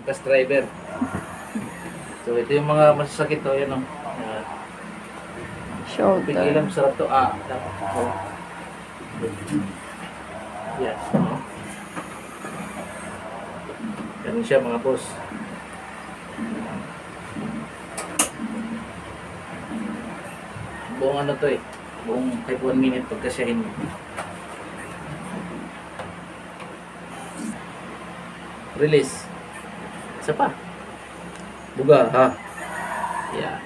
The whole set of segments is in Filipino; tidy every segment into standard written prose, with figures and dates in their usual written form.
Bus driver. So ito yung mga masasakit to, yan o. Shoulder. Pigilan, sarap to. Yan. Ganun siya mga boss. Buong ano to eh. Buong kahit 1 minute pagkasyahin mo. Release. Isa pa. Buga ha. Yeah.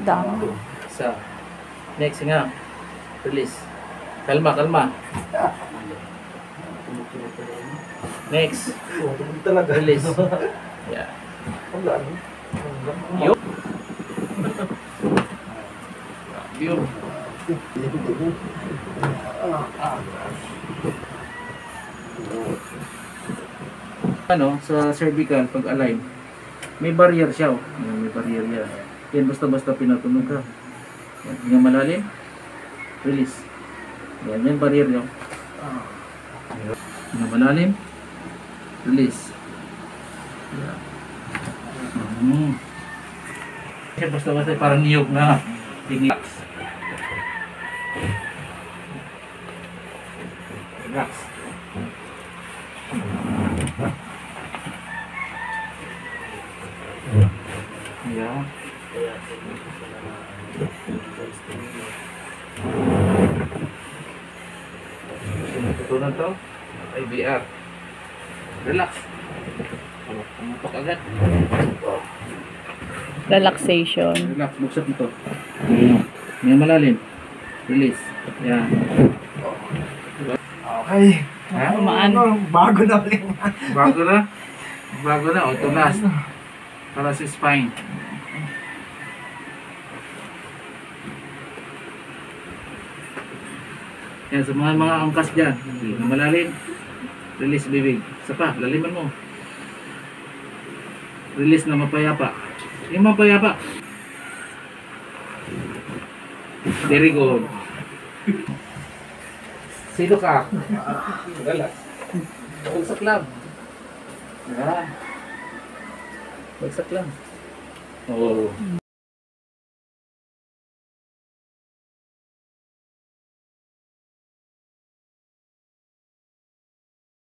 Dami. Isa. Next nga. Release. Kalma, kalma. Next. Release. Yeah. Yup. Yup. Ano, sa cervical, pag align, may barrier siya. Oh. May barrier yan. Yan, basta-basta pinatunog ka. Yan, hinga malalim. Release. Yan, yan barrier niyo. Hinga malalim. Release. Yan. Yan, basta-basta parang niyog na. Relax. Relax. Yeah. Tutunan to. IBR. Relax. Pumutok agad. Relaxation. Relax. Buksan ito. May malalim. Release. Yan. Okay. Ha? Bago na ulit. Bago na. Bago na. O, ito last. Para sa spine. Yan, sa mga angkas dyan. Na malalim. Release bibig. Isa pa, laliman mo. Release na mapayapa. Yung mapayapa. Very good. Sino ka? Relax. Bagsak lang. Bagsak lang. Oo.